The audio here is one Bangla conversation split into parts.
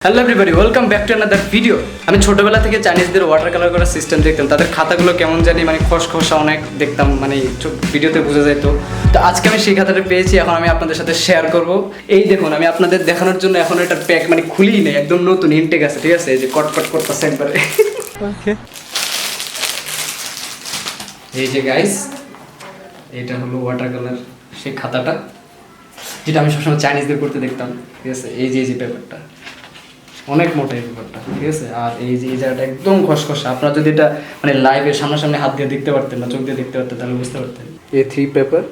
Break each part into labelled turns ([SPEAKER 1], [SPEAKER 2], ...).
[SPEAKER 1] Hello everybody, welcome back to another video. আমি ছোটবেলা থেকে চাইনিজদের ওয়াটার কালার করার সিস্টেম দেখতাম। তাদের খাতাগুলো কেমন জানি মানে খসখসা অনেক দেখতাম, মানে ভিডিওতে বোঝা যেত। তো আজকে আমি সেই খাতাটা পেয়েছি, এখন আমি আপনাদের সাথে শেয়ার করব। এই দেখুন, আমি আপনাদের দেখানোর জন্য এখন এটা প্যাক মানে খুলিই নেই, একদম নতুন ইনটেক আছে, ঠিক আছে? এই যে কটকট করতেছে একবারে। ওকে, এই যে গাইস, এটা হলো ওয়াটার কালার সেই খাতাটা, যেটা আমি সবসময় চাইনিজদের করতে দেখতাম, ঠিক আছে? এই যে পেপারটা অনেক মোটা এই পেপারটা, ঠিক আছে? আর এই যে এই জায়গাটা একদম খসখসা। আপনারা যদি এটা মানে লাইভে সামনাসামনি হাত দিয়ে দেখতে পারতেন না, চোখ দিয়ে দেখতে পারতেন, তাহলে বুঝতে পারতেন। A3 পেপার,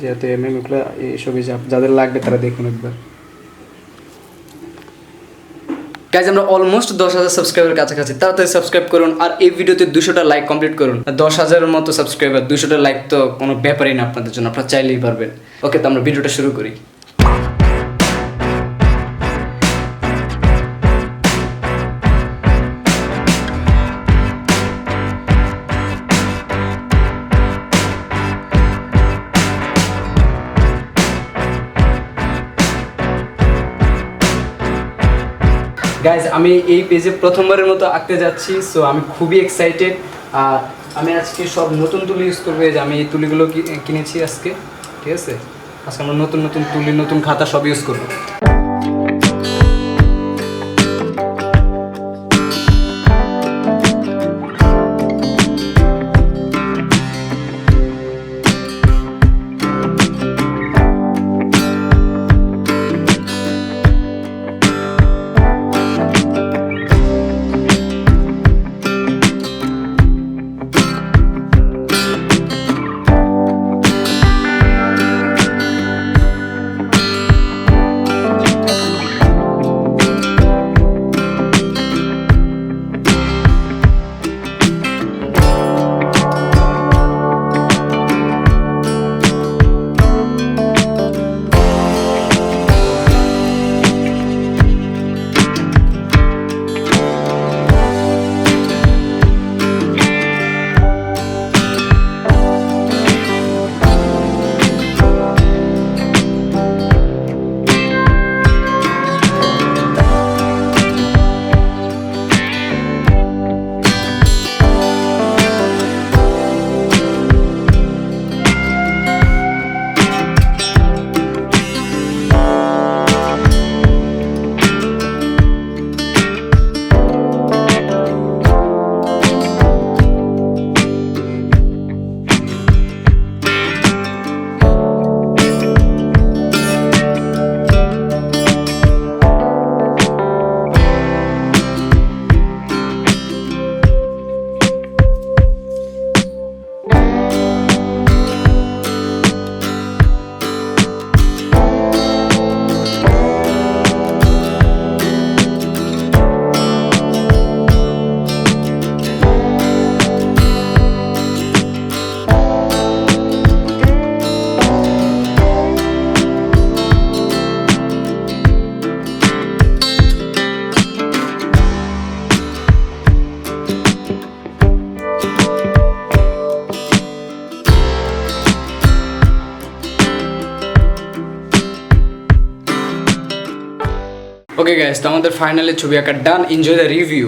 [SPEAKER 1] যাতে এগুলো এইসবই যাদের লাগবে তারা দেখুন একবার। গাইজ, আমরা অলমোস্ট 10,000 সাবস্ক্রাইবার কাছাকাছি। তাড়াতাড়ি সাবস্ক্রাইব করুন আর এই ভিডিওতে 200টা লাইক কমপ্লিট করুন। 10,000-এর মতো সাবস্ক্রাইবার, 200টা লাইক তো কোনো ব্যাপারই না আপনাদের জন্য, আপনারা চাইলেই পারবেন। ওকে, তো আমরা ভিডিওটা শুরু করি। গাইজ, আমি এই পেজে প্রথমবারের মতো আঁকতে যাচ্ছি, সো আমি খুবই এক্সাইটেড। আর আমি আজকে সব নতুন তুলি ইউজ করবো। যে আমি এই তুলিগুলো কিনেছি আজকে, ঠিক আছে? আজকে আমরা নতুন নতুন তুলি, নতুন খাতা সব ইউজ করবো। ওকে গাইস, তো আমাদের ফাইনালি ছবি আঁকা done. Enjoy the review.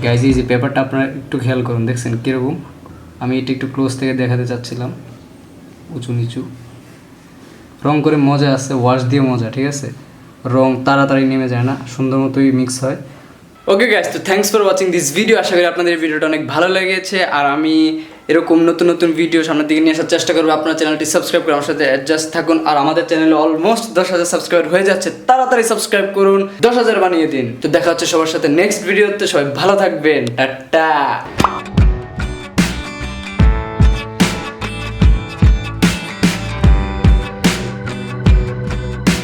[SPEAKER 1] Guys, এই যে পেপারটা আপনারা একটু খেয়াল করুন, দেখছেন কীরকম? আমি এটা একটু ক্লোজ থেকে দেখাতে চাচ্ছিলাম, উঁচু নিচু। রং করে মজা আছে, ওয়াশ দিয়ে মজা, ঠিক আছে? রং তাড়াতাড়ি নেমে যায় না, সুন্দর মতোই মিক্স হয়। ওকে গাইস, তো thanks for watching this video. আশা করি আপনাদের এই ভিডিওটা অনেক ভালো লেগেছে। আর আমি এরকম নতুন নতুন ভিডিও সামনের দিকে নিয়ে আসার চেষ্টা করবো। আপনার চ্যানেলটি সাবস্ক্রাইব করে আমার সাথে অ্যাডজাস্ট থাকুন। আর আমাদের চ্যানেলে অলমোস্ট 10,000 সাবস্ক্রাইবার হয়ে যাচ্ছে, তাড়াতাড়ি সাবস্ক্রাইব করুন, 10,000 বানিয়ে দিন। তো দেখা হচ্ছে সবার সাথে নেক্সট ভিডিওতে। সবাই ভালো থাকবেন, টাটা।